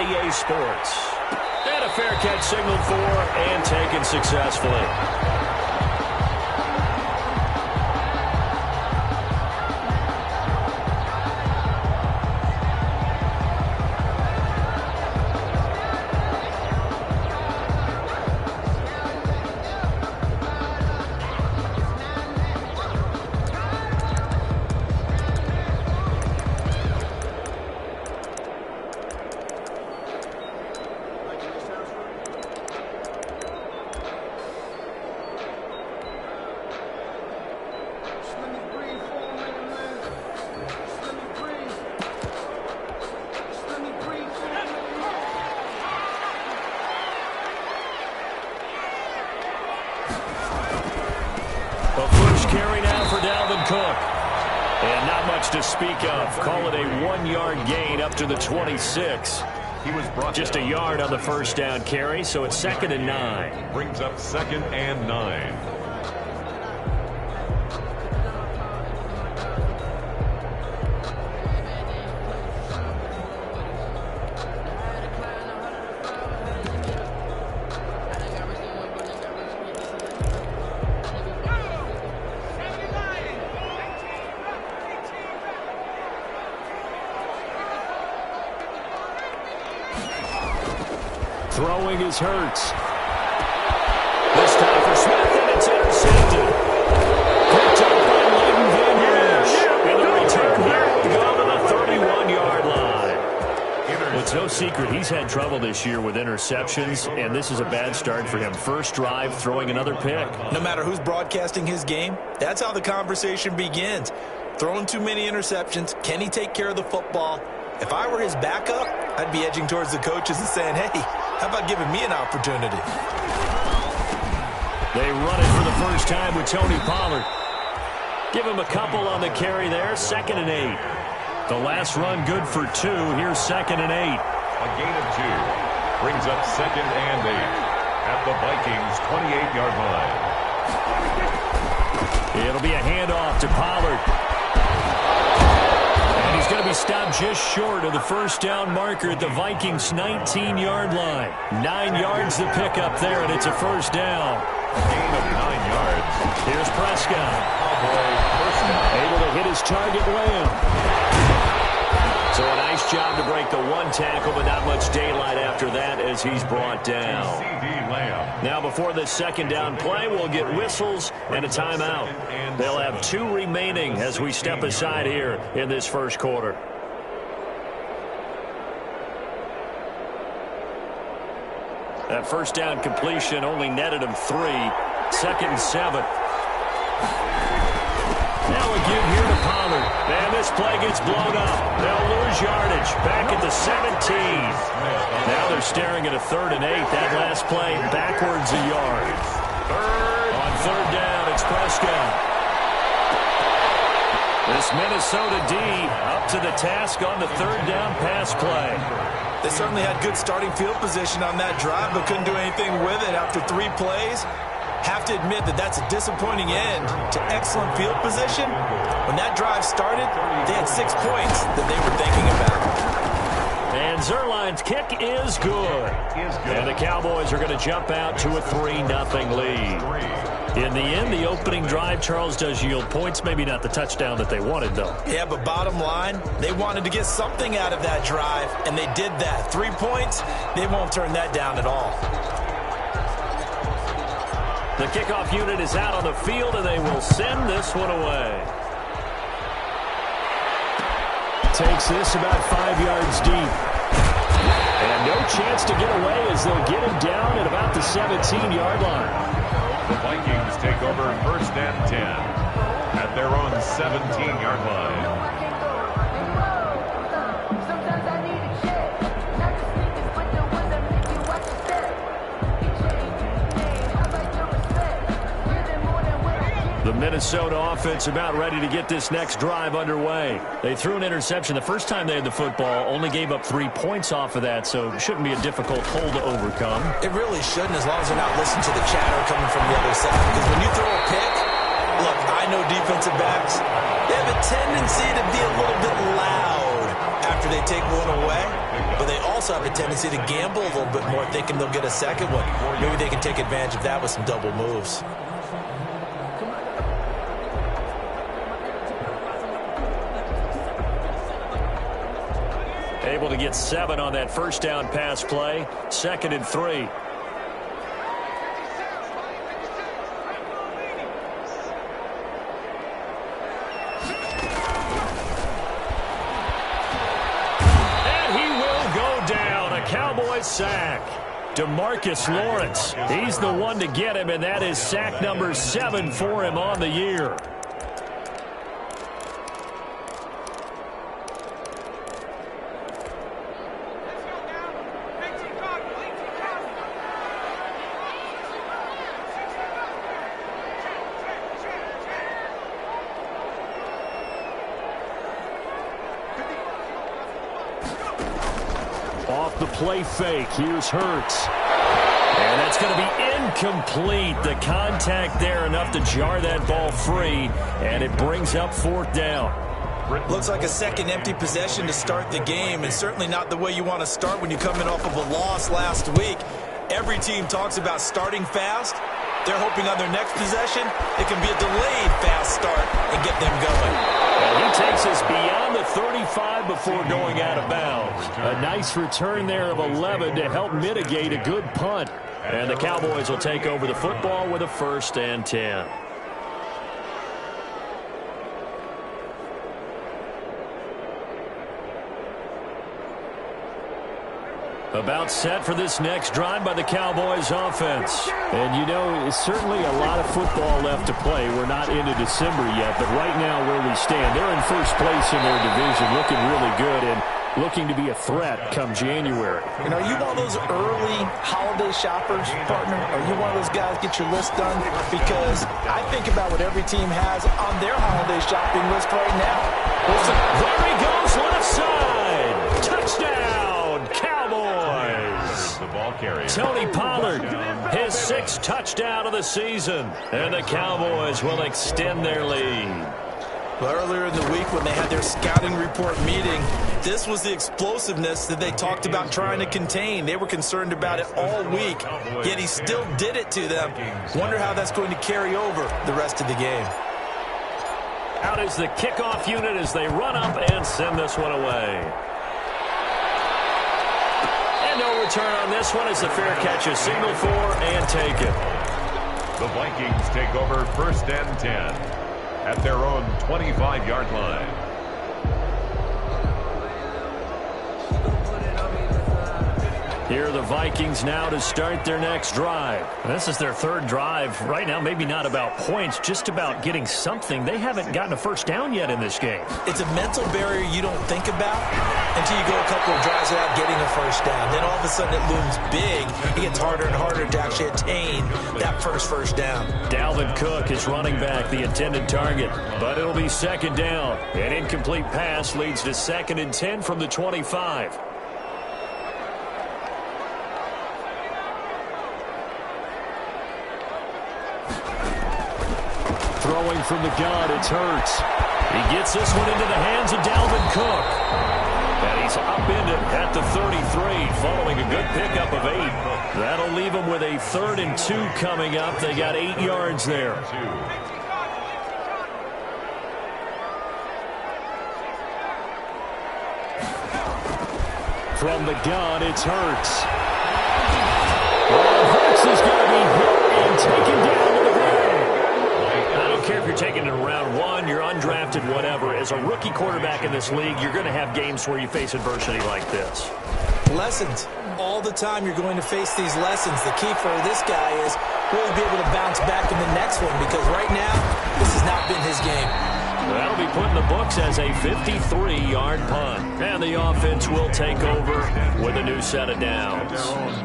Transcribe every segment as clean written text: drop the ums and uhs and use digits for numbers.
EA Sports. And a fair catch signaled for and taken successfully. A push carry now for Dalvin Cook. And not much to speak of. Call it a 1-yard gain up to the 26. He was brought just a yard on the first down carry, so it's 2nd and 9. Brings up 2nd and 9. Throwing is Hurts. This time for Smith, and it's intercepted. Picked up by Leighton Van Der Esch. And the return here will go to the 31-yard line. Well, it's no secret he's had trouble this year with interceptions, and this is a bad start for him. First drive, throwing another pick. No matter who's broadcasting his game, that's how the conversation begins. Throwing too many interceptions. Can he take care of the football? If I were his backup, I'd be edging towards the coaches and saying, hey, how about giving me an opportunity? They run it for the first time with Tony Pollard. Give him a couple on the carry there. 2nd and 8. The last run good for 2. Here's 2nd and 8. A gain of 2. Brings up 2nd and 8. At the Vikings' 28-yard line. It'll be a handoff to Pollard. He's going to be stopped just short of the first down marker at the Vikings' 19-yard line. 9 yards the pickup there, and it's a first down. Gain of 9 yards. Here's Prescott. Able to hit his target, Lamb. So a nice job to break the one tackle, but not much daylight after that as he's brought down. Now before this second down play, we'll get whistles and a timeout. They'll have 2 remaining as we step aside here in this first quarter. That first down completion only netted him 3. 2nd and 7. Now a give here to Pollard. And this play gets blown up. They'll lose yardage. Back at the 17. Now they're staring at a 3rd and 8. That last play backwards a yard. On 3rd down, it's Prescott. This Minnesota D up to the task on the 3rd down pass play. They certainly had good starting field position on that drive, but couldn't do anything with it after 3 plays. Have to admit that that's a disappointing end to excellent field position. When that drive started, they had 6 points that they were thinking about. And Zuerlein's kick is good. And the Cowboys are going to jump out to a 3-0 lead. In the end, the opening drive, Charles, does yield points. Maybe not the touchdown that they wanted, though. Yeah, but bottom line, they wanted to get something out of that drive, and they did that. 3 points, they won't turn that down at all. The kickoff unit is out on the field, and they will send this one away. Takes this about 5 yards deep. And no chance to get away as they'll get him down at about the 17-yard line. The Vikings take over 1st and 10 at their own 17-yard line. The Minnesota offense about ready to get this next drive underway. They threw an interception the first time they had the football, only gave up 3 points off of that, so it shouldn't be a difficult hole to overcome. It really shouldn't, as long as they're not listening to the chatter coming from the other side. Because when you throw a pick, look, I know defensive backs, they have a tendency to be a little bit loud after they take one away, but they also have a tendency to gamble a little bit more, thinking they'll get a second one. Maybe they can take advantage of that with some double moves. Able to get 7 on that first down pass play. 2nd and 3. Cowboys sack. DeMarcus Lawrence. He's the one to get him, and that is sack number 7 for him on the year. Off the play fake, here's Hurts. And that's going to be incomplete. The contact there enough to jar that ball free, and it brings up 4th down. Looks like a second empty possession to start the game, and certainly not the way you want to start when you're coming off of a loss last week. Every team talks about starting fast. They're hoping on their next possession, it can be a delayed fast start and get them going. And he takes us beyond the 35 before going out of bounds. A nice return there of 11 to help mitigate a good punt. And the Cowboys will take over the football with a 1st and 10. About set for this next drive by the Cowboys offense. And, you know, it's certainly a lot of football left to play. We're not into December yet, but right now where we stand, they're in first place in their division, looking really good and looking to be a threat come January. And are you one of those early holiday shoppers, partner? Are you one of those guys get your list done? Because I think about what every team has on their holiday shopping list right now. Listen, there he goes, left side. Touchdown, Cowboys. Tony Pollard, his 6th touchdown of the season. And the Cowboys will extend their lead. Well, earlier in the week when they had their scouting report meeting, this was the explosiveness that they talked about trying to contain. They were concerned about it all week, yet he still did it to them. Wonder how that's going to carry over the rest of the game. Out is the kickoff unit as they run up and send this one away. And no return on this one as the fair catch is signaled for and taken. The Vikings take over 1st and 10 at their own 25-yard line. Here are the Vikings now to start their next drive. This is their 3rd drive. Right now, maybe not about points, just about getting something. They haven't gotten a first down yet in this game. It's a mental barrier you don't think about until you go a couple of drives without getting a first down. Then all of a sudden it looms big. It gets harder and harder to actually attain that first down. Dalvin Cook is running back, the intended target. But it'll be 2nd down. An incomplete pass leads to 2nd and 10 from the 25. Throwing from the gun, it's Hurts. He gets this one into the hands of Dalvin Cook. And he's upended at the 33, following a good pickup of 8. That'll leave him with a 3rd and 2 coming up. They got 8 yards there. From the gun, it's Hurts. Well, Hurts is going to be hit and taken down to the ground. I don't care if you're taking it in round 1, you're undrafted, whatever. As a rookie quarterback in this league, you're going to have games where you face adversity like this. Lessons. All the time you're going to face these lessons. The key for this guy is will he be able to bounce back in the next one? Because right now, this has not been his game. That'll be put in the books as a 53-yard punt. And the offense will take over with a new set of downs.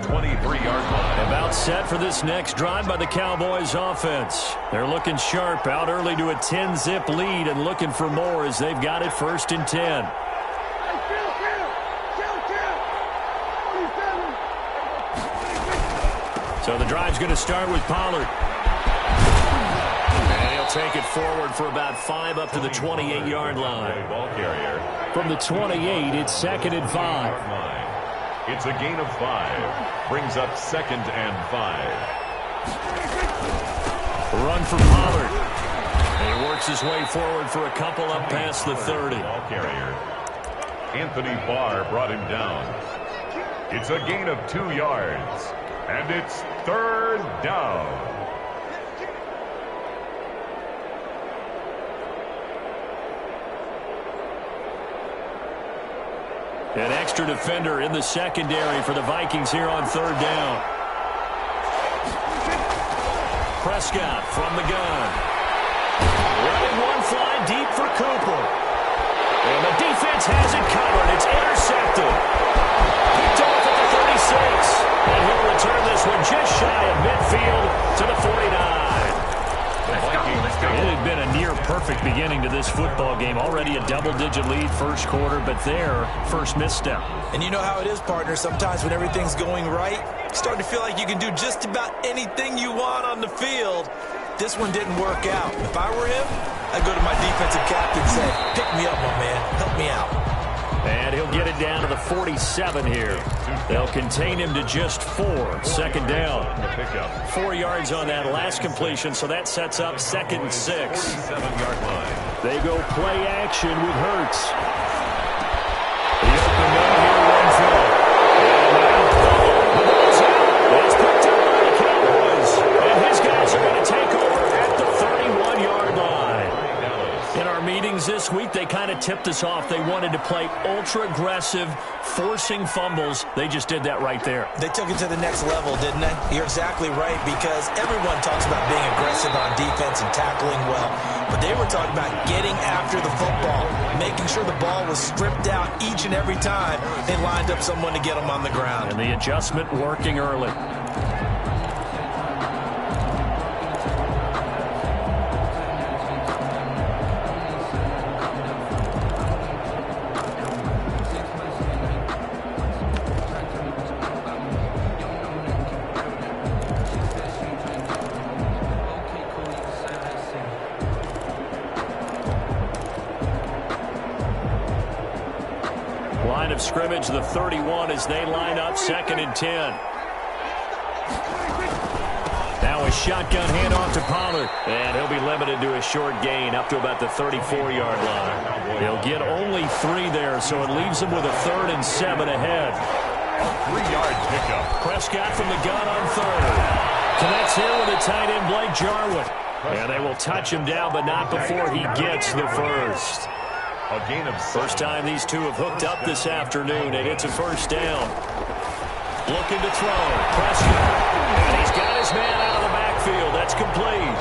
23-yard line. About set for this next drive by the Cowboys offense. They're looking sharp, out early to a 10-zip lead and looking for more as they've got it 1st and 10. So the drive's going to start with Pollard. And he'll take it forward for about 5 up to the 28-yard line. Ball carrier. From the 28, it's 2nd and 5. It's a gain of 5. Brings up 2nd and 5. Run for Pollard. And he works his way forward for a couple up past the 30. Ball carrier. Anthony Barr brought him down. It's a gain of 2 yards. And it's 3rd down. An extra defender in the secondary for the Vikings here on 3rd down. Prescott from the gun. Running one fly deep for Cooper. And the defense has it covered. It's intercepted. Picked off at the 36. And he'll return this one just shy of midfield to the 49. It had been a near-perfect beginning to this football game. Already a double-digit lead first quarter, but their first misstep. And you know how it is, partner. Sometimes when everything's going right, you start to feel like you can do just about anything you want on the field. This one didn't work out. If I were him, I'd go to my defensive captain and say, pick me up, my man. Help me out. And he'll get it down to the 47 here. They'll contain him to just 4. 2nd down. 4 yards on that last completion, so that sets up 2nd and 6. 7-yard line. They go play action with Hurts. The open man here, one throw. And now, the ball's out. It's picked up by the Cowboys. And his guys are going to take over at the 31-yard line. In our meetings this week, they kind of tipped us off. They wanted to play ultra-aggressive, forcing fumbles. They just did that right there. They took it to the next level, didn't they? You're exactly right, because everyone talks about being aggressive on defense and tackling well. But they were talking about getting after the football, making sure the ball was stripped out each and every time they lined up someone to get them on the ground. And the adjustment working early. Line of scrimmage, the 31, as they line up 2nd and 10. Now a shotgun handoff to Pollard. And he'll be limited to a short gain up to about the 34-yard line. He'll get only 3 there, so it leaves him with a 3rd and 7 ahead. A 3-yard pickup. Prescott from the gun on 3rd. Connects here with a tight end, Blake Jarwin. And they will touch him down, but not before he gets the first. A gain of 7. First time these two have hooked up this afternoon, and it's a 1st down. Looking to throw. Prescott. And he's got his man out of the backfield. That's complete.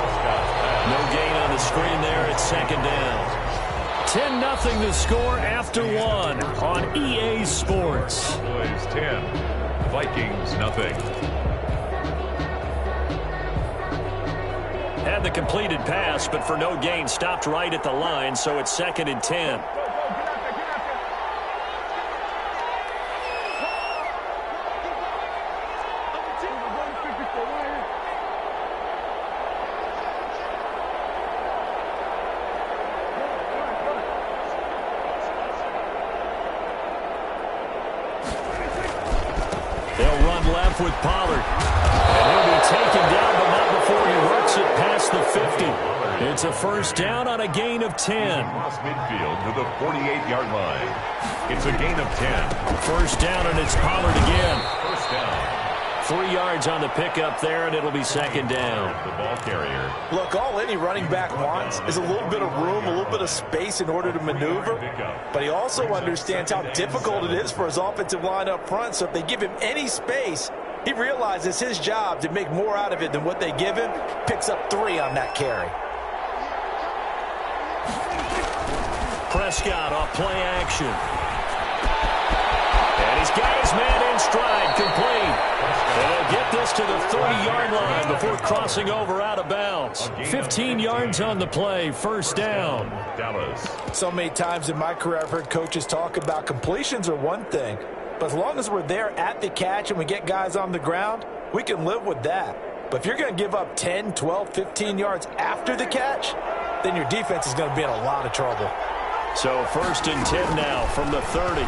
No gain on the screen there. It's 2nd down. 10-0 the score after 1 on EA Sports. Boys 10. Vikings nothing. Had the completed pass, but for no gain, stopped right at the line, so it's 2nd and 10. They'll run left with Pollard. And he'll be taken down, but not before he works it past the 50. It's a 1st down on a gain of 10. Across midfield to the 48-yard line. It's a gain of 10. 1st down, and it's Pollard again. 1st down. 3 yards on the pickup there, and it'll be 2nd down. The ball carrier. Look, all any running back wants is a little bit of room, a little bit of space in order to maneuver. But he also understands how difficult it is for his offensive line up front. So if they give him any space, he realizes his job to make more out of it than what they give him. Picks up 3 on that carry. Prescott off play action. And he's got his man in stride, complete. And he'll get this to the 30-yard line before crossing over out of bounds. 15 yards on the play, 1st down. Dallas. So many times in my career I've heard coaches talk about completions are one thing, but as long as we're there at the catch and we get guys on the ground, we can live with that. But if you're going to give up 10, 12, 15 yards after the catch, then your defense is going to be in a lot of trouble. So 1st and 10 now from the 30.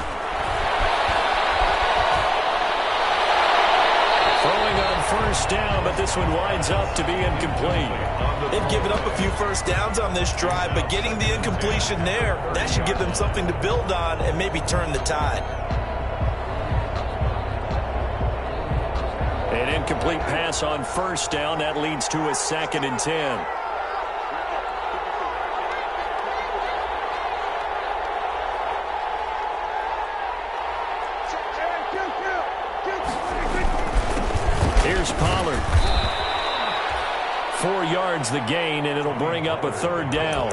Throwing on 1st down, but this one winds up to be incomplete. They've given up a few 1st downs on this drive, but getting the incompletion there, that should give them something to build on and maybe turn the tide. An incomplete pass on 1st down. That leads to a 2nd and 10. Here's Pollard. 4 yards the gain, and it'll bring up a 3rd down.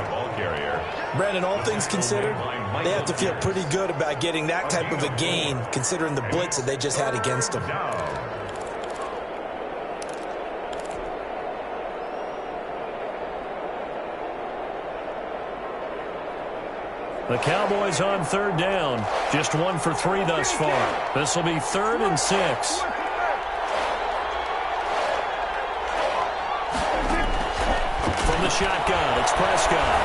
Brandon, all things considered, they have to feel pretty good about getting that type of a gain, considering the blitz that they just had against them. The Cowboys on 3rd down. Just 1 for 3 thus far. This will be 3rd and 6. From the shotgun, it's Prescott.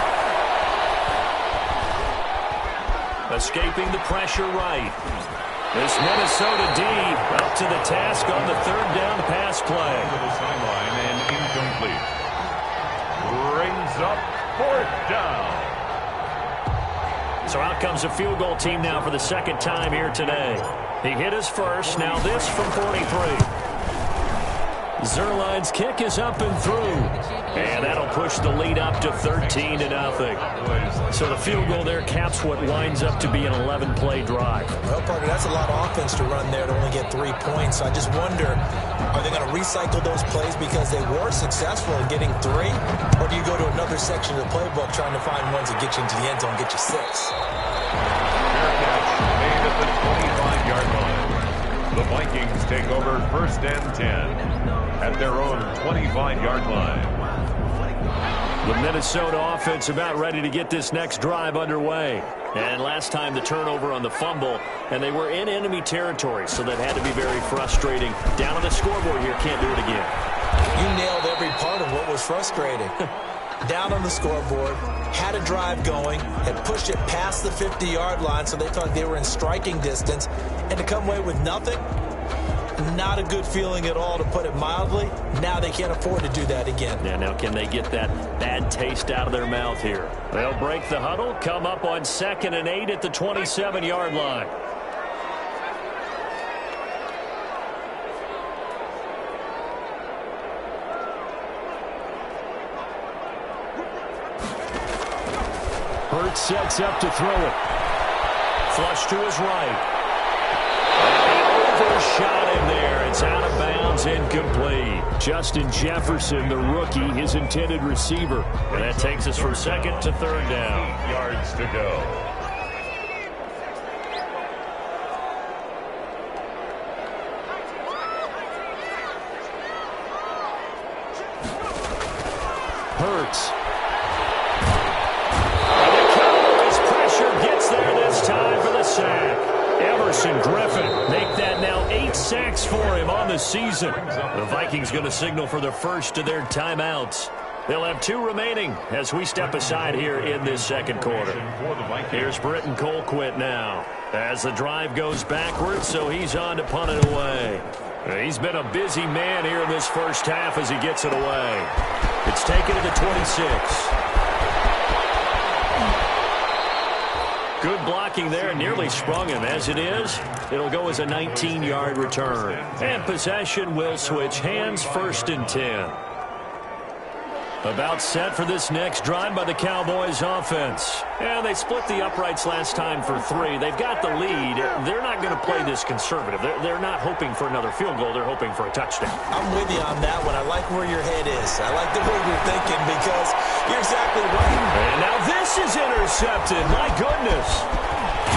Escaping the pressure right. This Minnesota D up to the task on the 3rd down pass play. To the sideline and incomplete. Brings up 4th down. So out comes a field goal team now for the 2nd time here today. He hit his first. Now this from 43. Zerline's kick is up and through. And that'll push the lead up to 13-0. So the field goal there caps what winds up to be an 11-play drive. Well, partner, that's a lot of offense to run there to only get 3 points. So I just wonder, are they going to recycle those plays because they were successful in getting 3? Or do you go to another section of the playbook trying to find ones that get you into the end zone and get you 6? Fair catch made at the 25-yard line. The Vikings take over 1st and 10 at their own 25-yard line. The Minnesota offense about ready to get this next drive underway. And last time the turnover on the fumble, and they were in enemy territory, so that had to be very frustrating. Down on the scoreboard here, can't do it again. You nailed every part of what was frustrating. Down on the scoreboard, had a drive going, had pushed it past the 50-yard line, so they thought they were in striking distance, and to come away with nothing, not a good feeling at all, to put it mildly. Now they can't afford to do that again. Yeah, now can they get that bad taste out of their mouth here? They'll break the huddle, come up on 2nd and 8 at the 27-yard line. Hurts sets up to throw it. Flush to his right. Overshot him there. It's out of bounds, incomplete. Justin Jefferson, the rookie, his intended receiver. And that takes us from 2nd to 3rd down. 8 yards to go. Hurts. And the Cowboys pressure gets there this time for the sack. Everson Griffin make that now 8 sacks for him on the season. The Vikings going to signal for the first of their timeouts. They'll have 2 remaining as we step aside here in this 2nd quarter. Here's Britton Colquitt now as the drive goes backwards, so he's on to punt it away. He's been a busy man here in this first half as he gets it away. It's taken to the 26. Good blocking there, nearly sprung him. As it is, it'll go as a 19-yard return. And possession will switch hands, 1st and 10. About set for this next drive by the Cowboys offense. And they split the uprights last time for 3. They've got the lead. They're not going to play this conservative. They're not hoping for another field goal. They're hoping for a touchdown. I'm with you on that one. I like where your head is. I like the way you're thinking because you're exactly right. And now this is intercepted. My goodness.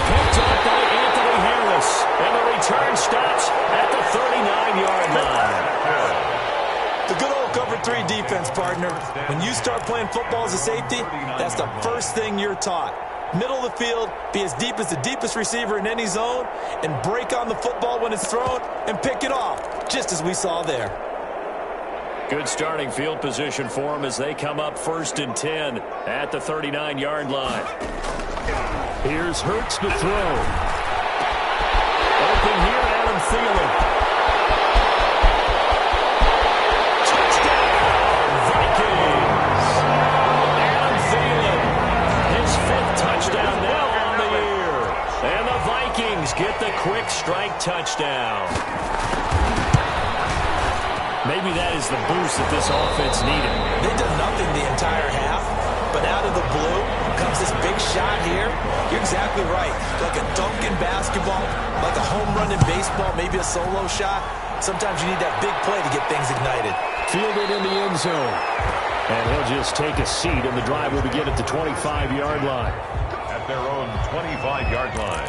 Picked up by Anthony Harris. And the return stops at the 39-yard line. The good old cover 3 defense, partner. When you start playing football as a safety, that's the first thing you're taught. Middle of the field, be as deep as the deepest receiver in any zone, and break on the football when it's thrown and pick it off, just as we saw there. Good starting field position for them as they come up 1st and 10 at the 39-yard line. Here's Hurts to throw. Open here, Adam Thielen. Touchdown, Vikings. Adam Thielen, his 5th touchdown now on the year. And the Vikings get the quick strike touchdown. Maybe that is the boost that this offense needed. They did nothing the entire half, but out of the blue comes this big shot here. You're exactly right. Like a dunk in basketball, like a home run in baseball, maybe a solo shot. Sometimes you need that big play to get things ignited. Fielded in the end zone. And he'll just take a seat, and the drive will begin at the 25-yard line. At their own 25-yard line.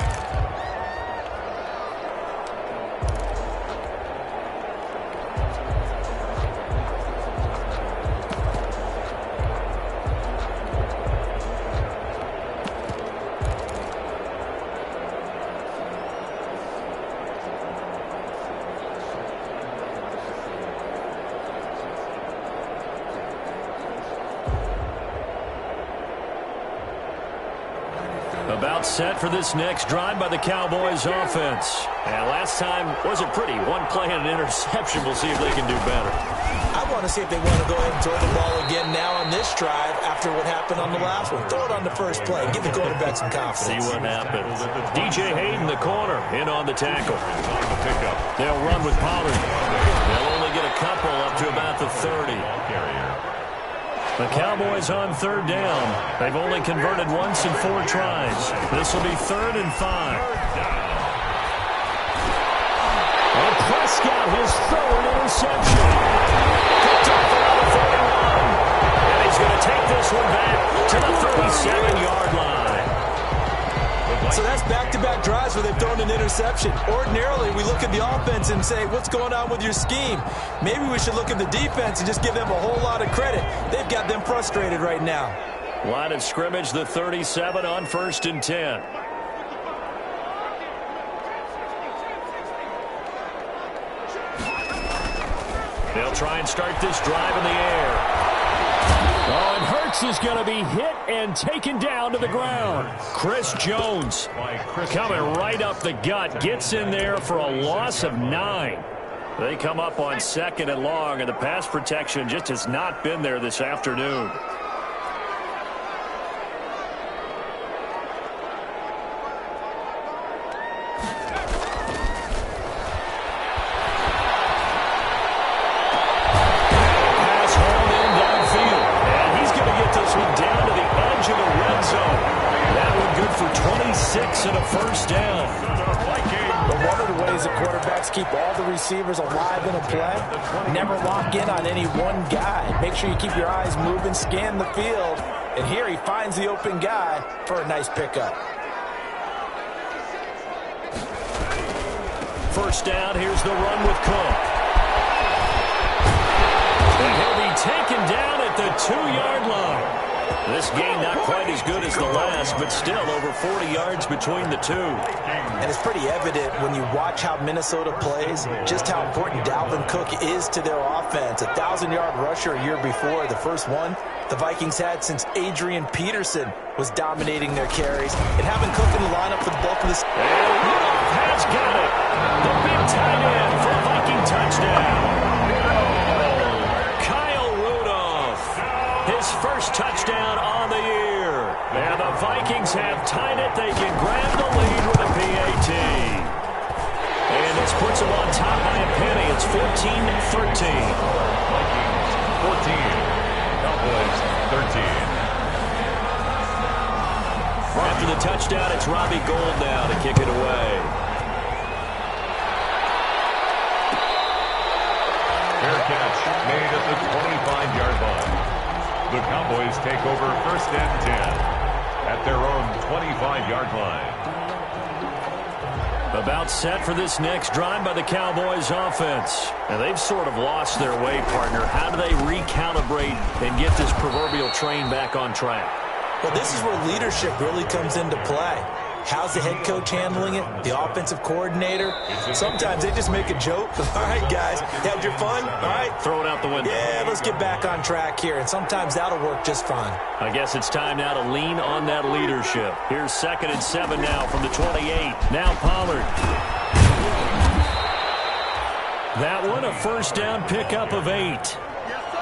About set for this next drive by the Cowboys offense. And last time wasn't pretty. One play and an interception. We'll see if they can do better. I want to see if they want to go ahead and throw the ball again now on this drive after what happened on the last one. Throw it on the first play and give the quarterback some confidence. See what happens. DJ Hayden, the corner, in on the tackle. They'll run with Pollard. They'll only get a couple up to about the 30. The Cowboys on 3rd down. They've only converted once in 4 tries. This will be 3rd and 5. And Prescott, his 3rd interception. Picked up around the 41. And he's going to take this one back to the 37-yard line. So that's back-to-back drives where they've thrown an interception. Ordinarily, we look at the offense and say, what's going on with your scheme? Maybe we should look at the defense and just give them a whole lot of credit. They've got them frustrated right now. Line of scrimmage, the 37 on 1st and 10. They'll try and start this drive in the air. Oh, and Hurts is going to be hit and taken down to the ground. Chris Jones coming right up the gut. Gets in there for a loss of 9. They come up on 2nd and long, and the pass protection just has not been there this afternoon. And a 1st down. But one of the ways the quarterbacks keep all the receivers alive in a play, never lock in on any one guy. Make sure you keep your eyes moving, scan the field, and here he finds the open guy for a nice pickup. 1st down, here's the run with Cook. And he'll be taken down at the 2-yard line. This game not quite as good as the last, but still over 40 yards between the two. And it's pretty evident when you watch how Minnesota plays, just how important Dalvin Cook is to their offense. A 1,000-yard rusher a year before, the first one the Vikings had since Adrian Peterson was dominating their carries. And having Cook in the lineup for the bulk of this. And Rudolph has got it. The big tight end for a Viking touchdown. His 1st touchdown on the year. And the Vikings have tied it. They can grab the lead with a PAT. And this puts them on top by a penny. It's 14-13. Vikings 14. Cowboys 13. After the touchdown, it's Robbie Gould now to kick it away. Fair catch made at the 25-yard line. The Cowboys take over 1st and 10 at their own 25-yard line. About set for this next drive by the Cowboys offense. And they've sort of lost their way, partner. How do they recalibrate and get this proverbial train back on track? Well, this is where leadership really comes into play. How's the head coach handling it? The offensive coordinator? Sometimes they just make a joke. All right, guys, had your fun? All right. Throw it out the window. Yeah, let's get back on track here, and sometimes that'll work just fine. I guess it's time now to lean on that leadership. Here's 2nd and 7 now from the 28. Now Pollard. That one a first down pickup of 8.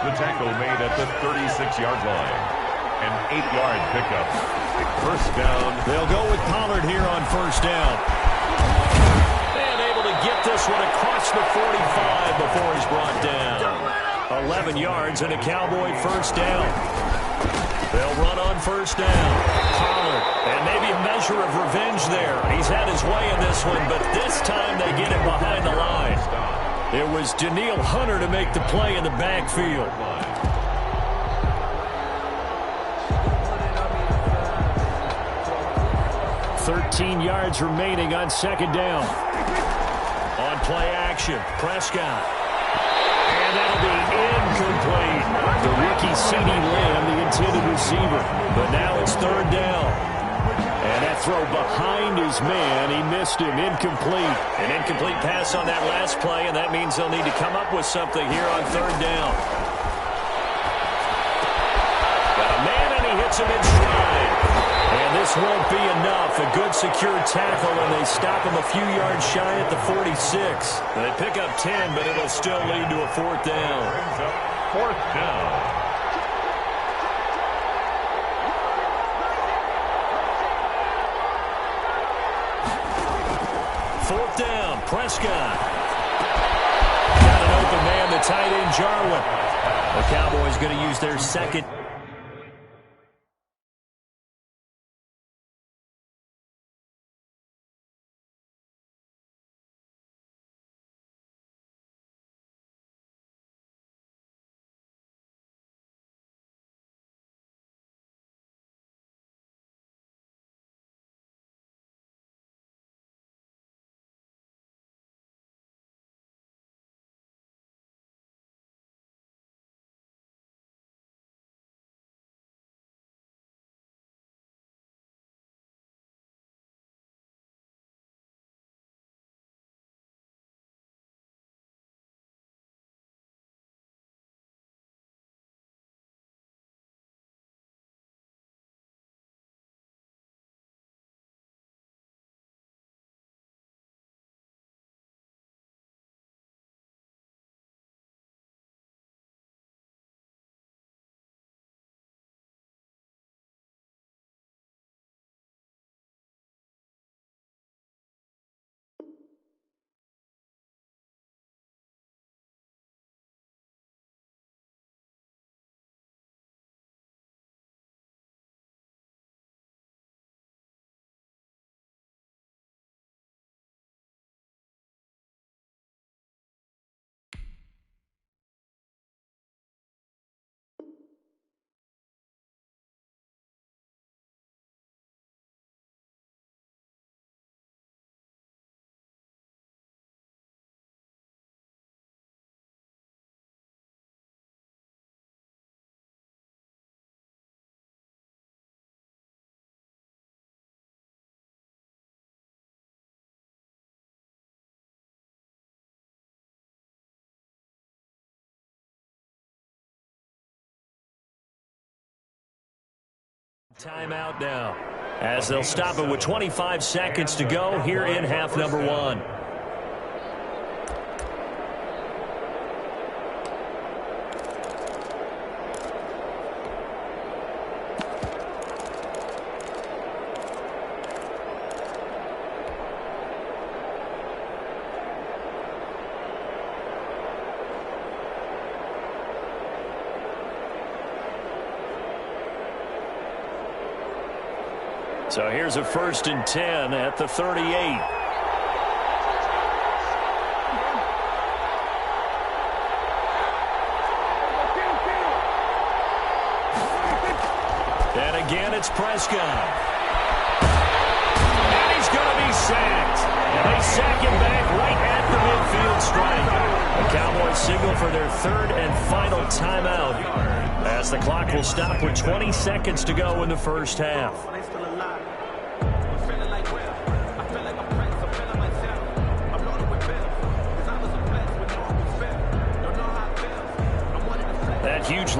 The tackle made at the 36-yard line. An 8-yard pickup. First down. They'll go with Pollard here on first down. And able to get this one across the 45 before he's brought down. 11 yards and a Cowboy first down. They'll run on first down. Pollard, and maybe a measure of revenge there. He's had his way in this one, but this time they get it behind the line. It was Danielle Hunter to make the play in the backfield. 13 yards remaining on second down. On play action, Prescott. And that'll be incomplete. The rookie CeeDee Lamb, the intended receiver. But now it's third down. And that throw behind his man, he missed him, incomplete. An incomplete pass on that last play, and that means they'll need to come up with something here on third down. Got a man, and he hits him in stride. And this won't be enough. A good secure tackle, and they stop him a few yards shy at the 46. They pick up 10, but it'll still lead to a fourth down. Fourth down. Fourth down, Prescott. Got an open man, the tight end, Jarwin. The Cowboys going to use their second. Timeout now, as they'll stop it with 25 seconds to go here in half number one. So here's a 1st and 10 at the 38. And again, it's Prescott. And he's going to be sacked. And they sack him back right at the midfield stripe. The Cowboys signal for their 3rd and final timeout, as the clock will stop with 20 seconds to go in the first half.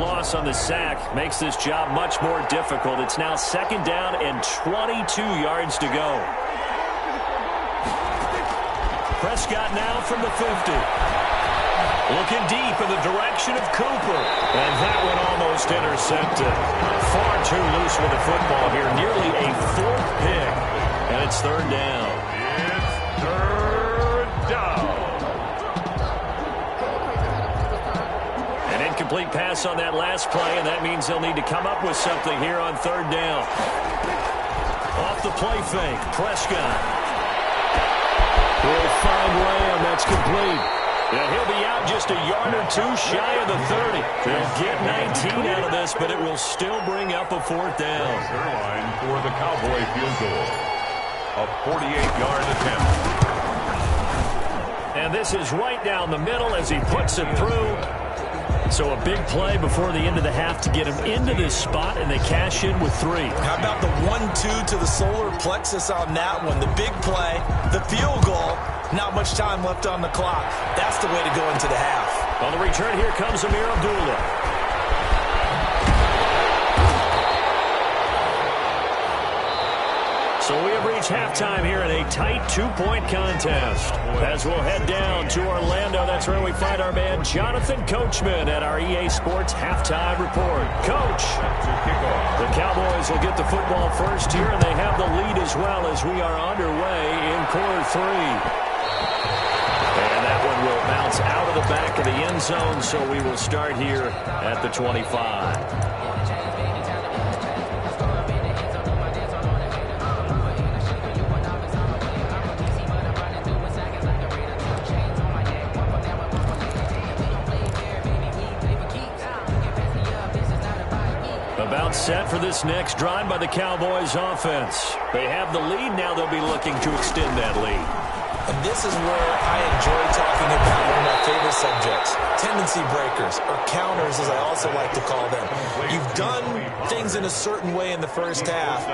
loss on the sack makes this job much more difficult. It's now 2nd down and 22 yards to go. Prescott now from the 50. Looking deep in the direction of Cooper. And that one almost intercepted. Far too loose with the football here. Nearly a 4th pick. And it's 3rd down. It's 3rd down. An incomplete pass on that last play, and that means they'll need to come up with something here on 3rd down. Off the play fake, Prescott. Will find Lamb. That's complete. Yeah, he'll be out just a yard or two shy of the 30. They'll get 19 out of this, but it will still bring up a 4th down. Line for the Cowboy field goal. A 48-yard attempt. And this is right down the middle as he puts it through. So a big play before the end of the half to get him into this spot, and they cash in with 3. How about the 1-2 to the solar plexus on that one? The big play, the field goal, not much time left on the clock. That's the way to go into the half. On the return, here comes Amir Abdullah. So we have reached halftime here in a tight 2-point contest. As we'll head down to Orlando, that's where we find our man Jonathan Coachman at our EA Sports Halftime Report. Coach, the Cowboys will get the football first here, and they have the lead as well as we are underway in quarter 3. And that one will bounce out of the back of the end zone, so we will start here at the 25. About set for this next drive by the Cowboys offense. They have the lead. Now they'll be looking to extend that lead. And this is where I enjoy talking about one of my favorite subjects, tendency breakers, or counters as I also like to call them. You've done things in a certain way in the first half,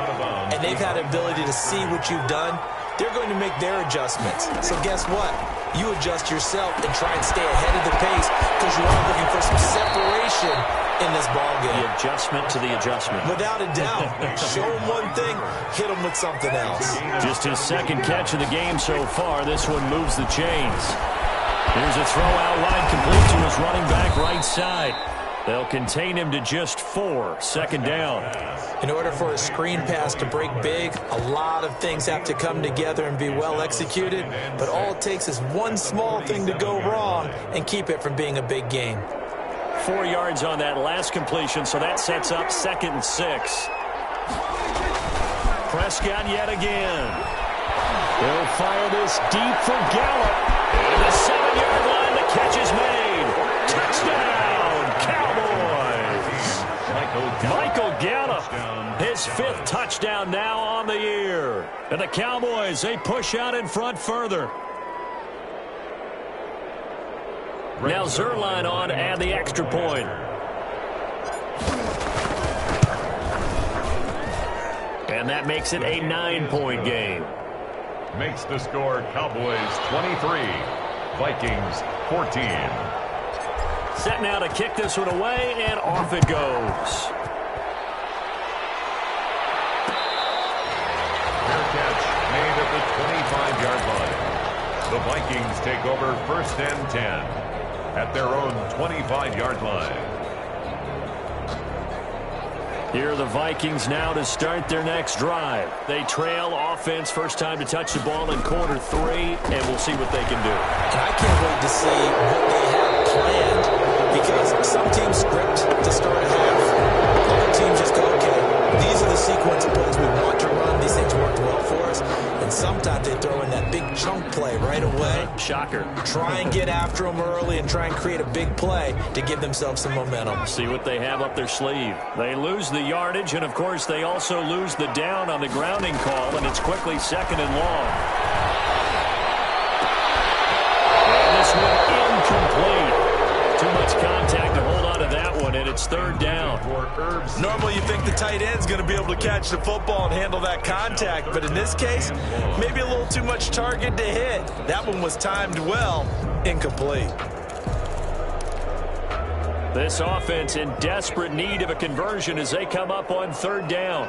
and they've had the ability to see what you've done. They're going to make their adjustments. So guess what? You adjust yourself and try and stay ahead of the pace because you are looking for some separation in this ballgame. The adjustment to the adjustment. Without a doubt. Show them one thing, hit them with something else. Just his 2nd catch of the game so far. This one moves the chains. Here's a throw out wide, complete to his running back right side. They'll contain him to just 4, 2nd down. In order for a screen pass to break big, a lot of things have to come together and be well executed, but all it takes is one small thing to go wrong and keep it from being a big game. 4 yards on that last completion, so that sets up 2nd and 6. Prescott yet again. They'll fire this deep for Gallup. And the 7-yard line, the catch is made. Touchdown, Cowboys. Michael Gallup, his 5th touchdown now on the year. And the Cowboys, they push out in front further. Now Zerline on to add the extra point. And that makes it a 9-point game. Makes the score Cowboys 23, Vikings 14. Set now to kick this one away, and off it goes. Fair catch made at the 25-yard line. The Vikings take over 1st and 10 at their own 25-yard line. Here are the Vikings now to start their next drive. They trail offense, first time to touch the ball in quarter 3, and we'll see what they can do. And I can't wait to see what they have planned, because some teams script to start a half. Other teams just go, okay, these are the sequence of plays we want to run. These things worked well for us. And sometimes they throw in that big chunk play right away. Shocker. Try and get after them early and try and create a big play to give themselves some momentum. See what they have up their sleeve. They lose the yardage, and of course they also lose the down on the grounding call, and it's quickly 2nd and long. And this one incomplete. Too much contact to hold on to that one, and it's 3rd down. Normally you think the tight end's going to be able to catch the football and handle that contact, but in this case, maybe a little too much target to hit. That one was timed well, incomplete. This offense in desperate need of a conversion as they come up on third down.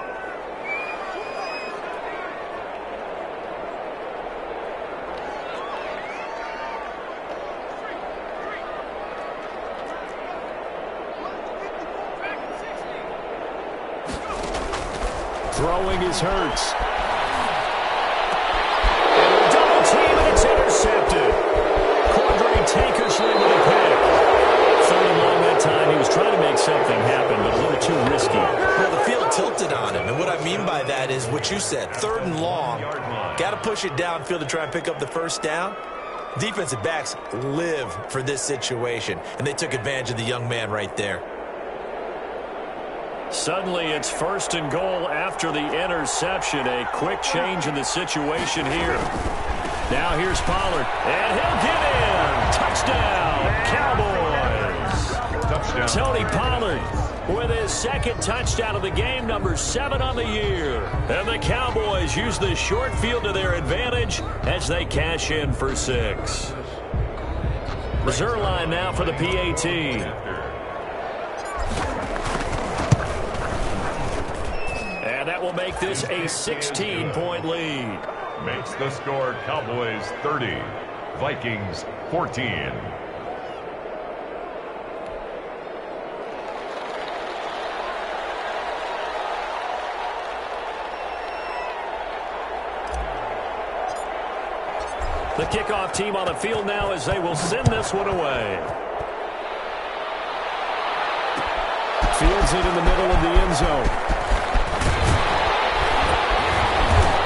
Throwing is Hurts. And a double team, and it's intercepted. Quandre Tankersley with a pick. Third and long that time. He was trying to make something happen, but a little too risky. Well, the field tilted on him, and what I mean by that is what you said. Third and long. Got to push it downfield to try and pick up the first down. Defensive backs live for this situation, and they took advantage of the young man right there. Suddenly, it's first and goal after the interception. A quick change in the situation here. Now here's Pollard, and he'll get in. Touchdown, Cowboys. Touchdown. Tony Pollard with his second touchdown of the game, number 7 on the year. And the Cowboys use the short field to their advantage as they cash in for 6. Zerline now for the PAT. And that will make this a 16-point lead. Makes the score Cowboys 30, Vikings 14. The kickoff team on the field now as they will send this one away. Fields it in the middle of the end zone.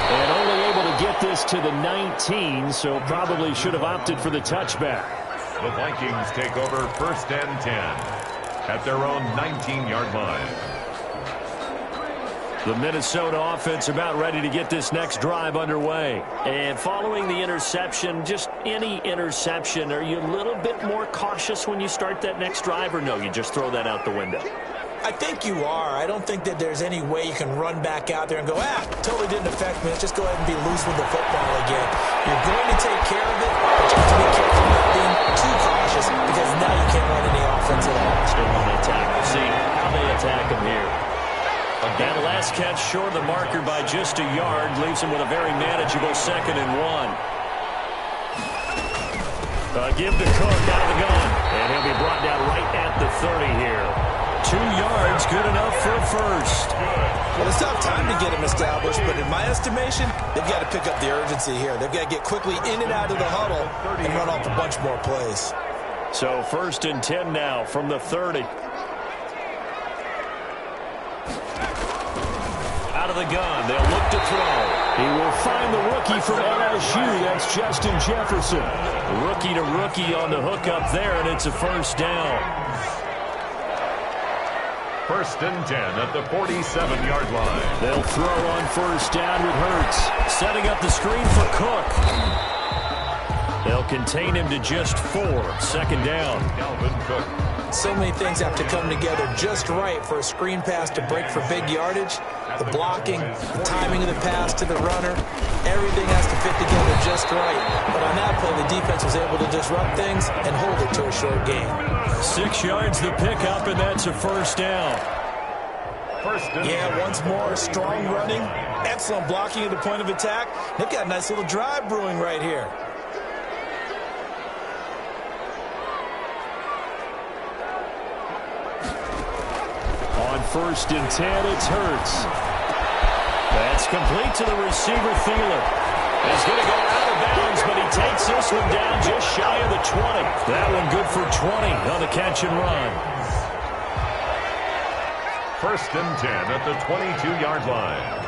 And only able to get this to the 19, so probably should have opted for the touchback. The Vikings take over first and 10 at their own 19-yard line. The Minnesota offense about ready to get this next drive underway. And following the interception, just any interception, are you a little bit more cautious when you start that next drive, or no, you just throw that out the window? I think you are. I don't think that there's any way you can run back out there and go, totally didn't affect me. Let's just go ahead and be loose with the football again. You're going to take care of it, but you have to be careful not being too cautious because now you can't run any offense at all. Still on the attack. We'll see how they attack him here. That last catch short of the marker by just a yard leaves him with a very manageable 2nd and 1. Give to Cook out of the gun, and he'll be brought down right at the 30 here. 2 yards, good enough for a first. Well, it's tough time to get him established, but in my estimation, they've got to pick up the urgency here. They've got to get quickly in and out of the huddle and run off a bunch more plays. So 1st and 10 now from the 30. Out of the gun, they'll look to throw. He will find the rookie from LSU. That's Justin Jefferson. Rookie to rookie on the hook up there, and it's a first down. 1st and 10 at the 47-yard line. They'll throw on first down with Hurts. Setting up the screen for Cook. They'll contain him to just 4. 2nd down. Dalvin Cook. So many things have to come together just right for a screen pass to break for big yardage. The blocking, the timing of the pass to the runner, everything has to fit together just right. But on that play, the defense was able to disrupt things and hold it to a short game. 6 yards the pickup, and that's a first down. Once more, strong running, excellent blocking at the point of attack. They've got a nice little drive brewing right here. On 1st and 10, it's Hurts. That's complete to the receiver, Thielen. He's going to go out of bounds, but he takes this one down just shy of the 20. That one good for 20 on the catch and run. 1st and 10 at the 22-yard line.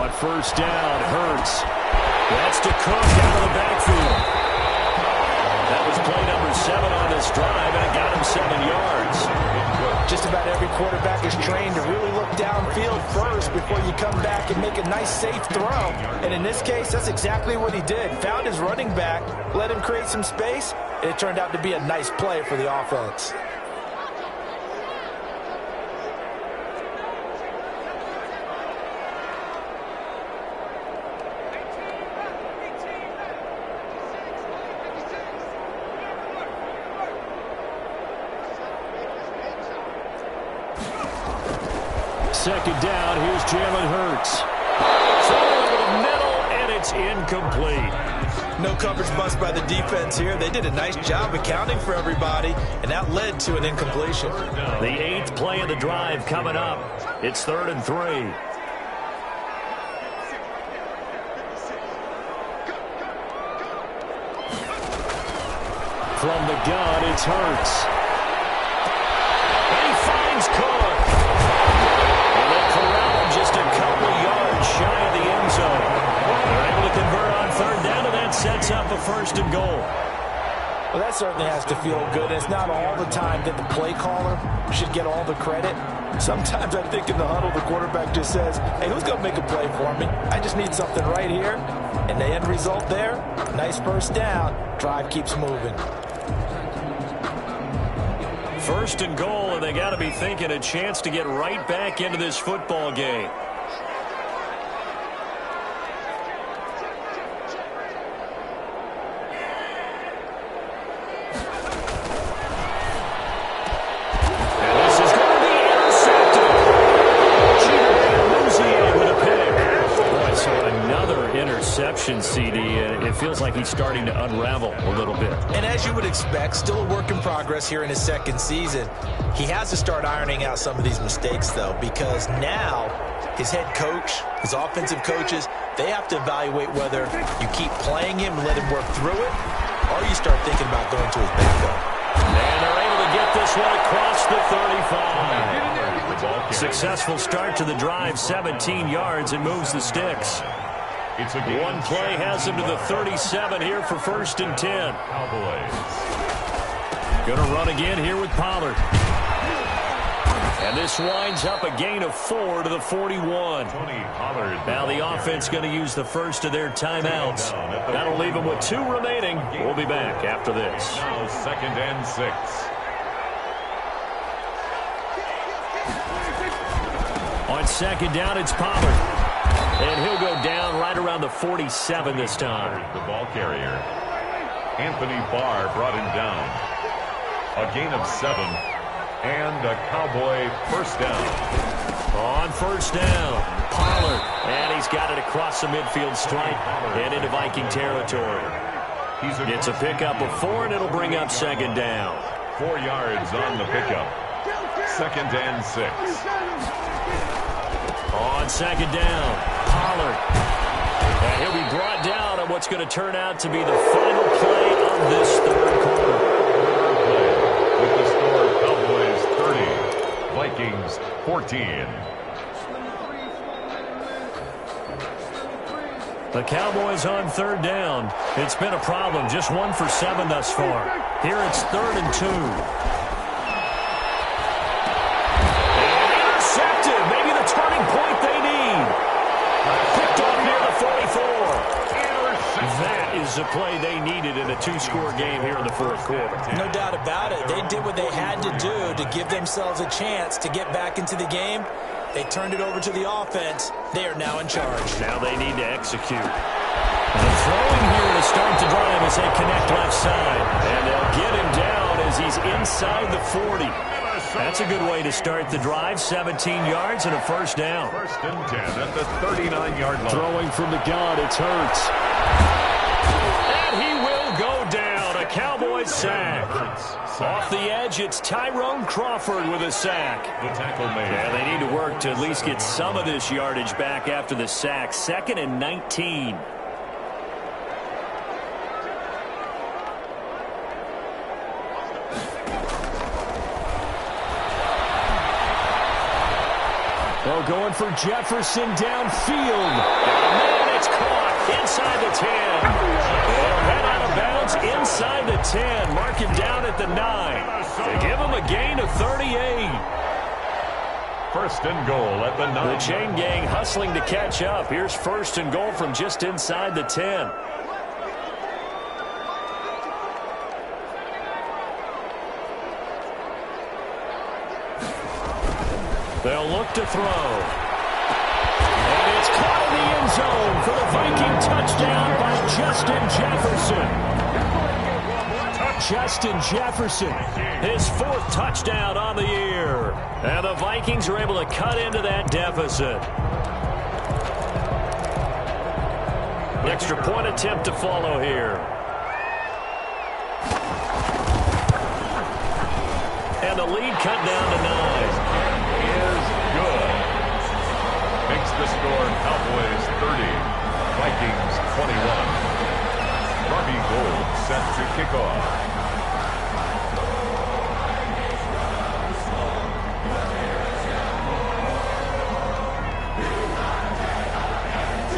On first down, Hurts. That's to Cook out of the backfield. That was play number 7 on this drive, and it got him 7 yards. Just about every quarterback is trained to really look downfield first before you come back and make a nice, safe throw. And in this case, that's exactly what he did. Found his running back, let him create some space, and it turned out to be a nice play for the offense. second down. Here's Jalen Hurts. Thrown over the middle, and it's incomplete. No coverage bust by the defense here. They did a nice job accounting for everybody, and that led to an incompletion. The 8th play of the drive coming up. It's 3rd and 3. From the gun, it's Hurts. And he finds Cook. And then Corral just a couple yards shy of the end zone. They're able to convert on 3rd down, and that sets up a 1st and goal. Well, that certainly has to feel good. It's not all the time that the play caller should get all the credit. Sometimes I think in the huddle, the quarterback just says, hey, who's going to make a play for me? I just need something right here. And the end result there, nice 1st down. Drive keeps moving. 1st and goal, and they got to be thinking a chance to get right back into this football game. And this is going to be intercepted. Cheater with a pick. Boy, so another interception, CD, and it feels like he's starting to unravel a little bit. And as you would expect, still a work in progress here in his 2nd season. He has to start ironing out some of these mistakes, though, because now his head coach, his offensive coaches, they have to evaluate whether you keep playing him and let him work through it, or you start thinking about going to his backup. And they're able to get this one across the 35. Successful start to the drive, 17 yards, and moves the sticks. One play has him to the 37 here for 1st and 10. Going to run again here with Pollard. And this winds up a gain of 4 to the 41. Now the offense going to use the first of their timeouts. That'll leave them with 2 remaining. We'll be back after this. Now 2nd and 6. On 2nd down, it's Pollard. And he'll go down right around the 47 this time. The ball carrier. Anthony Barr brought him down. A gain of 7. And a Cowboy 1st down. On 1st down, Pollard. And he's got it across the midfield stripe and into Viking territory. It's a pickup of 4, and it'll bring up 2nd down. 4 yards on the pickup. 2nd and 6. On 2nd down, Pollard. And he'll be brought down on what's going to turn out to be the final play of this 3rd quarter. With the score, Cowboys 30, Vikings 14. The Cowboys on 3rd down. It's been a problem. Just 1 for 7 thus far. Here it's 3rd and 2. Intercepted. Maybe the turning point they need. Picked off near the 44. That is the play they needed in a 2-score game here in the 4th quarter. No doubt about it. They did what they had to do to give themselves a chance to get back into the game. They turned it over to the offense. They are now in charge. Now they need to execute. And throwing here to start the drive as they connect left side. And they'll get him down as he's inside the 40. That's a good way to start the drive. 17 yards and a 1st down. 1st and 10 at the 39-yard line. Throwing from the gun, it's Hurts. And he will go down. A Cowboys sack. Off the edge, it's Tyrone Crawford with a sack. The tackle made. Yeah, they need to work to at least get some of this yardage back after the sack. 2nd and 19. Well, going for Jefferson downfield. And it's caught inside the 10. They'll head out of bounds inside the 10. Mark him down at the 9. They give him a gain of 38. 1st and goal at the 9. The chain gang hustling to catch up. Here's 1st and goal from just inside the 10. They'll look to throw. And it's caught in the end zone for the Viking touchdown by Justin Jefferson. Justin Jefferson. His 4th touchdown on the year. And the Vikings are able to cut into that deficit. An extra point attempt to follow here. And the lead cut down to 9. Is good. Makes the score Cowboys 30, Vikings 21. Robbie Gould set to kick off.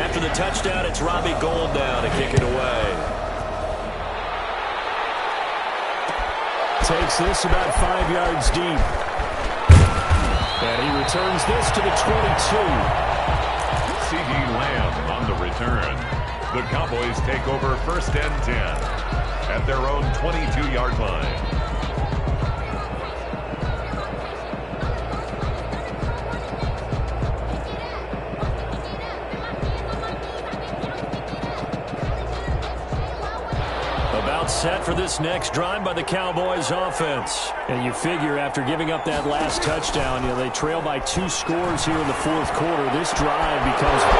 After the touchdown, it's Robbie Gould now to kick it away. Takes this about 5 yards deep. And he returns this to the 22. C.D. Lamb on the return. The Cowboys take over 1st and 10 at their own 22-yard line. About set for this next drive by the Cowboys offense. And you figure after giving up that last touchdown, they trail by 2 scores here in the 4th quarter. This drive becomes a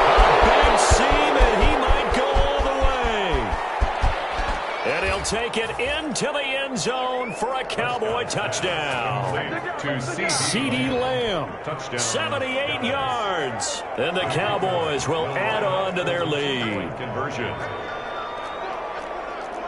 big seam, and he might go all the way. And he'll take it into the end zone for a Cowboy touchdown. To C.D. Lamb, touchdown. 78 yards. And the Cowboys will add on to their lead. Conversion.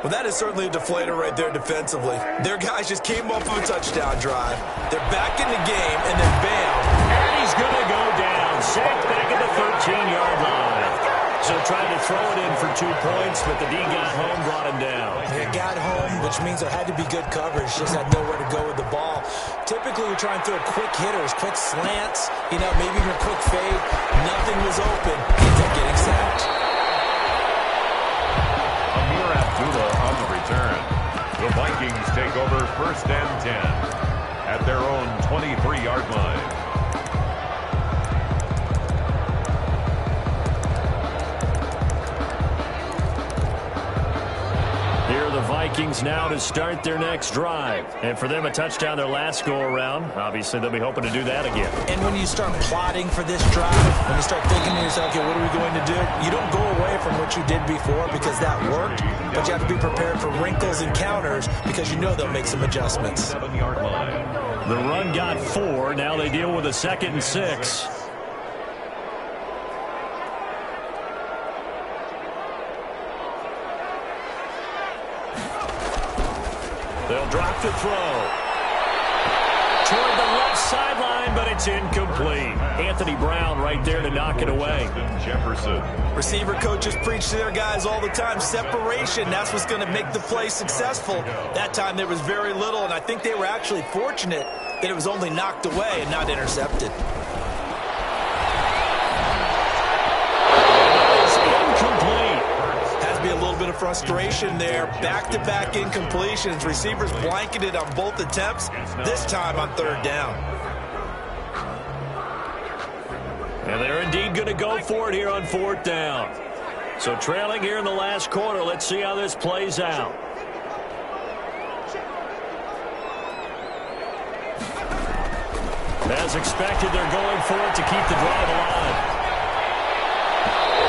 Well, that is certainly a deflator right there defensively. Their guys just came off of a touchdown drive. They're back in the game, and then bam. And he's going to go down. Sacked back at the 13-yard line. So trying to throw it in for 2 points, but the D got home, brought him down. They got home, which means there had to be good coverage. Just had nowhere to go with the ball. Typically, we try and throw quick hitters, quick slants, maybe even a quick fade. Nothing was open. Ends up getting sacked. Abdullah on the return. The Vikings take over 1st and 10 at their own 23-yard line. Here are the Vikings now to start their next drive. And for them, a touchdown their last go-around. Obviously, they'll be hoping to do that again. And when you start plotting for this drive, when you start thinking to yourself, okay, what are we going to do? You don't go away from what you did before because that worked, but you have to be prepared for wrinkles and counters because you know they'll make some adjustments. 7-yard line. The run got 4. Now they deal with a 2nd and 6. They'll drop to throw. Toward the left sideline, but it's incomplete. Anthony Brown right there to knock it away. Jefferson. Receiver coaches preach to their guys all the time. Separation, that's what's going to make the play successful. That time there was very little, and I think they were actually fortunate that it was only knocked away and not intercepted. A little bit of frustration there. Back-to-back incompletions. Receivers blanketed on both attempts, this time on 3rd down. And they're indeed going to go for it here on 4th down. So trailing here in the last quarter. Let's see how this plays out. As expected, they're going for it to keep the drive alive.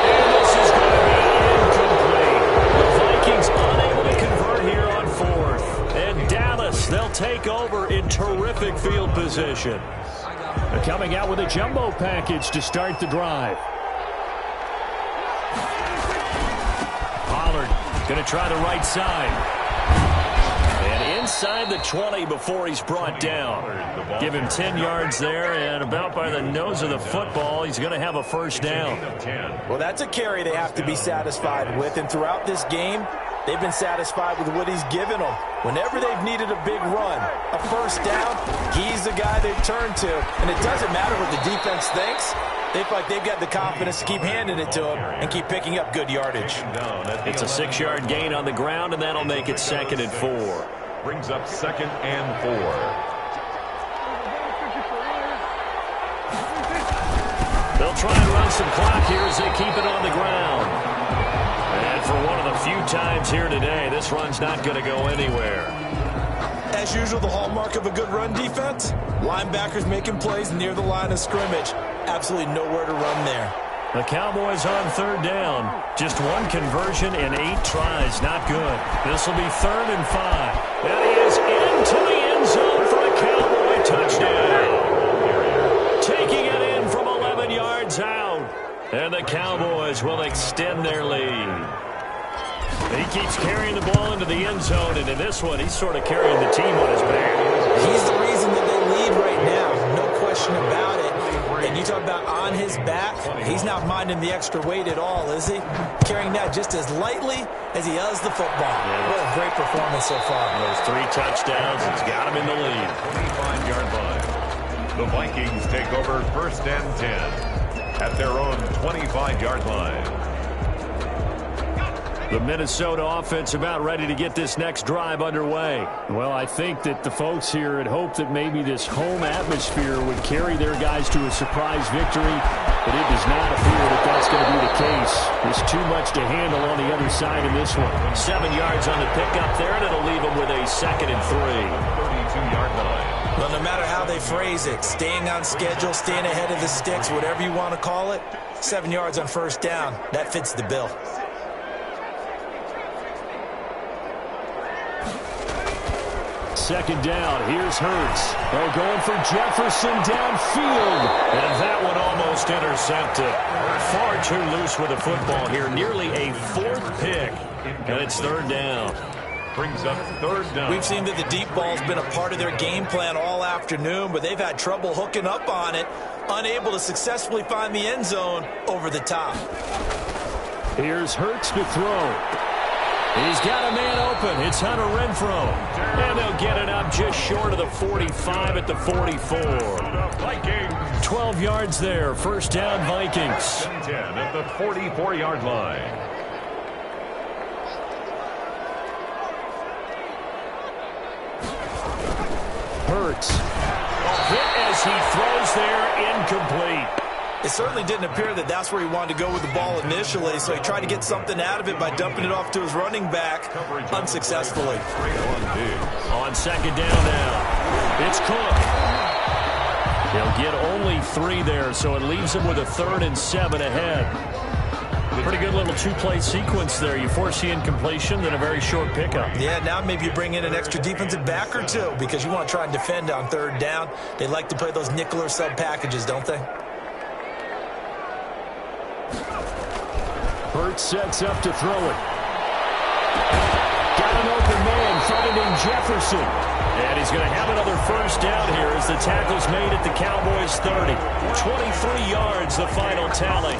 And this is going to be incomplete. The Vikings unable to convert here on 4th. And Dallas, they'll take over in terrific field position. They're coming out with a jumbo package to start the drive. Pollard going to try the right side. And inside the 20 before he's brought down. Give him 10 yards there, and about by the nose of the football, he's going to have a 1st down. Well, that's a carry they have to be satisfied with, and throughout this game, they've been satisfied with what he's given them. Whenever they've needed a big run, a 1st down, he's the guy they've turned to. And it doesn't matter what the defense thinks. They feel like they've got the confidence to keep handing it to him and keep picking up good yardage. It's a 6-yard gain on the ground, and that'll make it 2nd and 4. Brings up 2nd and 4. They'll try and run some clock here as they keep it on the ground. And for one of the few times here today. This run's not going to go anywhere. As usual, the hallmark of a good run defense, linebackers making plays near the line of scrimmage. Absolutely nowhere to run there. The Cowboys on third down. Just one conversion in 8 tries. Not good. This will be 3rd and 5. And he is into the end zone for a Cowboy touchdown. Taking it in from 11 yards out. And the Cowboys will extend their lead. He keeps carrying the ball into the end zone, and in this one, he's sort of carrying the team on his back. He's the reason that they lead right now. No question about it. And you talk about on his back, he's not minding the extra weight at all, is he? Carrying that just as lightly as he does the football. What a great performance so far. Those 3 touchdowns, he's got him in the lead. 25-yard line. The Vikings take over 1st and 10 at their own 25-yard line. The Minnesota offense about ready to get this next drive underway. Well, I think that the folks here had hoped that maybe this home atmosphere would carry their guys to a surprise victory, but it does not appear that that's going to be the case. There's too much to handle on the other side in this one. 7 yards on the pickup there, and it'll leave them with a 2nd and 3. 32-yard line. Well, no matter how they phrase it, staying on schedule, staying ahead of the sticks, whatever you want to call it, 7 yards on 1st down, that fits the bill. 2nd down. Here's Hurts. They're going for Jefferson downfield. And that one almost intercepted. Far too loose with the football here. Nearly a 4th pick. And it's 3rd down. Brings up 3rd down. We've seen that the deep ball's been a part of their game plan all afternoon, but they've had trouble hooking up on it. Unable to successfully find the end zone over the top. Here's Hurts to throw. He's got a man open. It's Hunter Renfrow. And they'll get it up just short of the 45 at the 44. 12 yards there. 1st down, Vikings. 10 at the 44-yard line. Hurts. Hit as he throws there, incomplete. It certainly didn't appear that that's where he wanted to go with the ball initially, so he tried to get something out of it by dumping it off to his running back unsuccessfully. On 2nd down now, it's Cook. He'll get only 3 there, so it leaves him with a 3rd and 7 ahead. Pretty good little 2-play sequence there. You force the incompletion, then a very short pickup. Yeah, now maybe you bring in an extra defensive back or 2 because you want to try and defend on 3rd down. They like to play those nickel or sub packages, don't they? Hurts sets up to throw it. Got an open man, finding Jefferson. And he's going to have another 1st down here as the tackle's made at the Cowboys' 30. 23 yards, the final tally.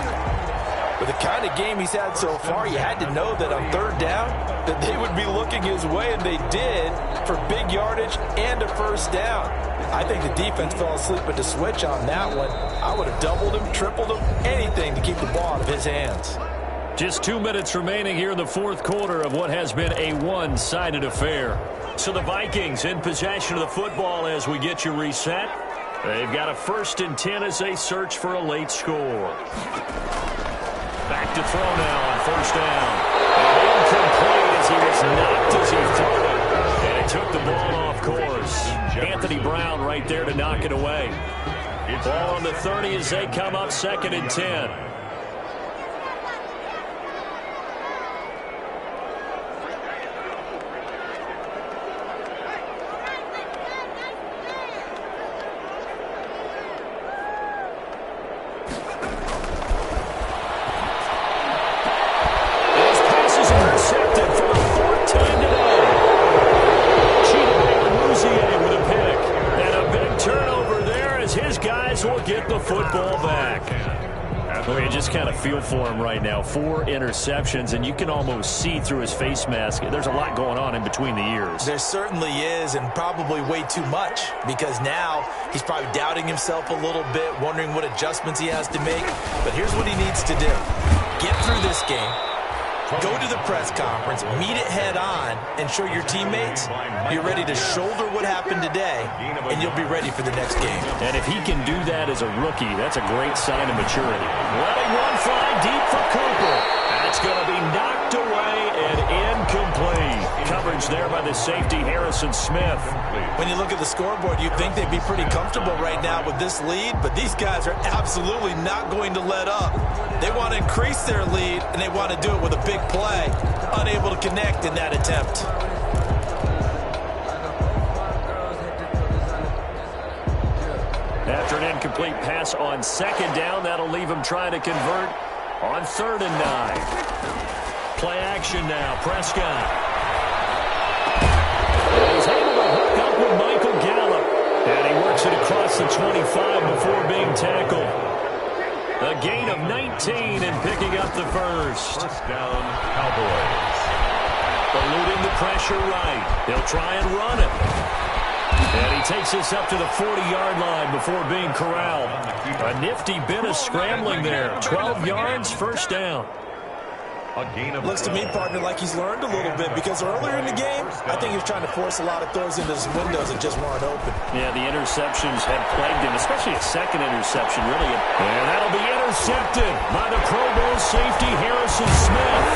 With the kind of game he's had so far, you had to know that on 3rd down that they would be looking his way, and they did, for big yardage and a 1st down. I think the defense fell asleep at the switch on that one. I would have doubled him, tripled him, anything to keep the ball out of his hands. Just 2 minutes remaining here in the 4th quarter of what has been a one-sided affair. So the Vikings in possession of the football as we get you reset. They've got a 1st and 10 as they search for a late score. Back to throw now on 1st down. And incomplete as he was knocked as he threw it. And he took the ball off course. Anthony Brown right there to knock it away. Ball on the 30 as they come up 2nd and 10. Football back. Well, you just kind of feel for him right now. 4 interceptions, and you can almost see through his face mask. There's a lot going on in between the ears. There certainly is, and probably way too much, because now he's probably doubting himself a little bit, wondering what adjustments he has to make. But here's what he needs to do. Get through this game. Go to the press conference, meet it head on, and show your teammates you're ready to shoulder what happened today, and you'll be ready for the next game. And if he can do that as a rookie, that's a great sign of maturity. Letting one fly deep for Cooper. That's going to be knocked away. incomplete. Coverage there by the safety, Harrison Smith. When you look at the scoreboard, you'd think they'd be pretty comfortable right now with this lead, but these guys are absolutely not going to let up. They want to increase their lead, and they want to do it with a big play. Unable to connect in that attempt. After an incomplete pass on second down, that'll leave him trying to convert on 3rd and 9. Play action now, Prescott. He's able to hook up with Michael Gallup. And he works it across the 25 before being tackled. A gain of 19 and picking up the first. First down, Cowboys. Eluding the pressure right. They'll try and run it. And he takes this up to the 40-yard line before being corralled. A nifty bit of scrambling there. 12 yards, first down. Looks to me, partner, like he's learned a little bit, because earlier in the game, I think he was trying to force a lot of throws into his windows that just weren't open. Yeah, the interceptions had plagued him, especially a second interception, really. And that'll be intercepted by the Pro Bowl safety, Harrison Smith.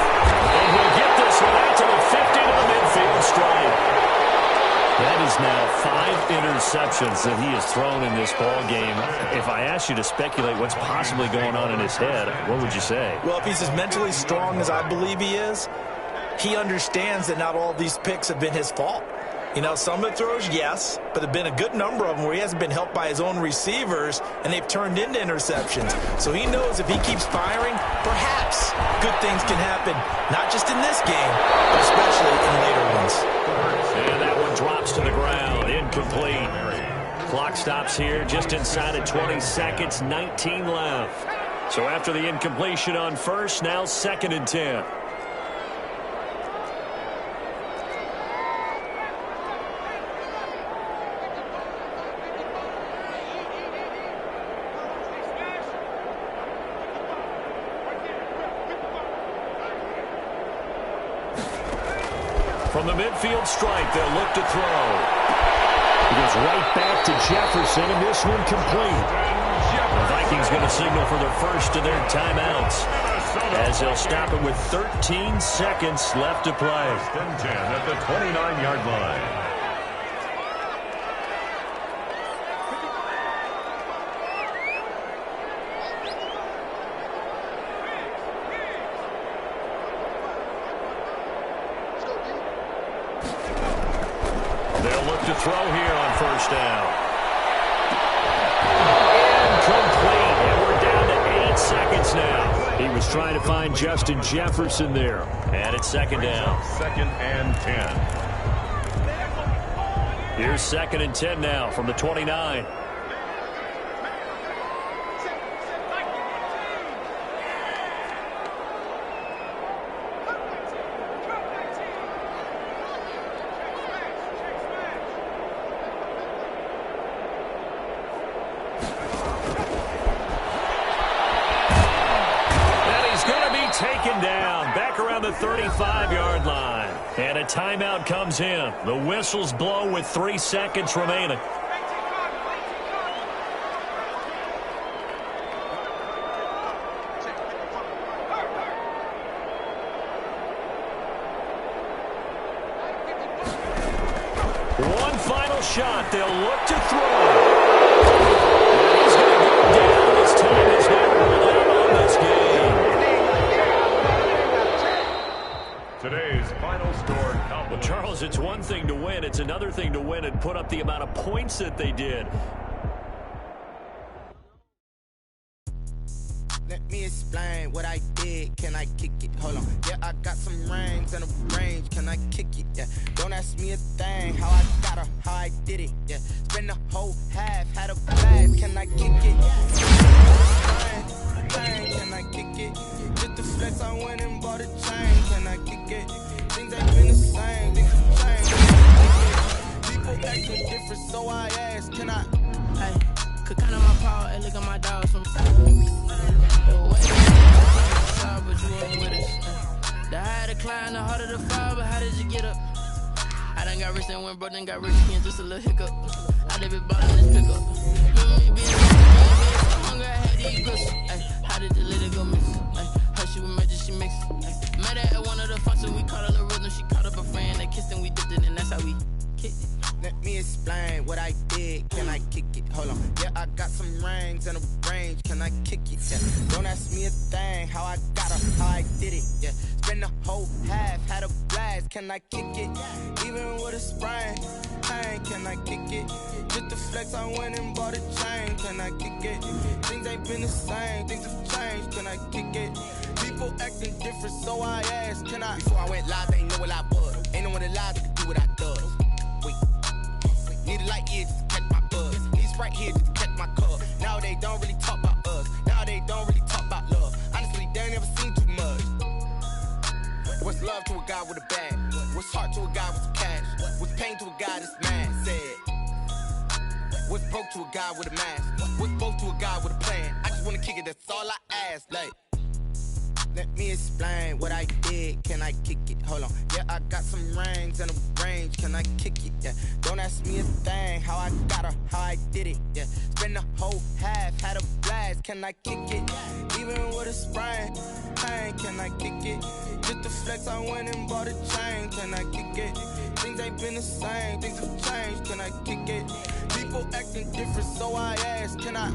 And he'll get this one out to the 50 to the midfield stripe. That is now 5 interceptions that he has thrown in this ball game. If I asked you to speculate what's possibly going on in his head, what would you say? Well, if he's as mentally strong as I believe he is, he understands that not all of these picks have been his fault. You know, some of the throws, yes, but there have been a good number of them where he hasn't been helped by his own receivers, and they've turned into interceptions. So he knows if he keeps firing, perhaps good things can happen, not just in this game, but especially in later ones. And that one drops to the ground, incomplete. Clock stops here just inside of 20 seconds, 19 left. So after the incompletion on first, now 2nd and 10. From the midfield stripe, they'll look to throw. He goes right back to Jefferson, and this one complete. The Vikings going to signal for their first of their timeouts, as they'll stop it with 13 seconds left to play. 1st and 10 at the 29-yard line. To throw here on first down. Incomplete. And we're down to 8 seconds now. He was trying to find Justin Jefferson there. And it's 2nd down. 2nd and 10. Here's 2nd and 10 now from the 29. Taken down, back around the 35-yard line. And a timeout comes in. The whistles blow with 3 seconds remaining. One final shot. They'll look to throw. He's going to go down. His time is now run out on this game. Today's final score. Well, Charles, it's one thing to win. It's another thing to win and put up the amount of points that they did. Let me explain what I did. Can I kick it? Hold on. Yeah, I got some rings and a range. Can I kick it? Yeah. Don't ask me a thing. How I got her, how I did it. Yeah. Spend the whole half, had a blast. Can I kick it? Can I kick it? Just the flex, I went and bought a chain. Can I kick it? Things ain't been the same. People acting different, so I asked, can I? Hey, could count on my power and look at my dogs from. But you up with us. The higher the climb, the harder the fall, but how did you get up? I done got rich and went broke, then got rich again, just a little hiccup. I done been ballin' this pickup. Remember me being so hungry, I had to eat pussy. How did the little go miss? Her she was major, she mixed. Met her at one of the functions, we caught her the rhythm. She caught up a friend, they kissed and we dipped it, and that's how we kicked it. Let me explain what I did. Can I kick it? Hold on. Yeah, I got some rings and a range. Can I kick it? Yeah. Don't ask me a thing. How I got her, how I did it. Yeah. Spend the whole half, had a blast. Can I kick it? Even with a sprain. Hey, can I kick it? Just the flex, I went and bought a chain. Can I kick it? Things ain't been the same. Things have changed. Can I kick it? People acting different, so I asked. Can I? Before I went live, they ain't know what I was. Ain't no one alive that could do what I does. Wait. Need a light here just to catch my buzz. Need Sprite here just to catch my cup. Now they don't really talk about us. Now they don't really talk about love. Honestly, they ain't never seen too much. What's love to a guy with a bag? What's heart to a guy with some cash? What's pain to a guy that's mad? Said. What's broke to a guy with a mask? What's both to a guy with a plan? I just wanna kick it, that's all I ask. Like, let me explain what I did. Can I kick it? Hold on. Yeah, I got some rings and a range. Can I kick it? Yeah. Don't ask me a thing. How I got her, how I did it. Yeah. Spend the whole half, had a blast. Can I kick it? Even with a sprain. Hey, can I kick it? Just the flex, I went and bought a chain. Can I kick it? Things ain't been the same. Things have changed. Can I kick it? People acting different, so I asked. Can I?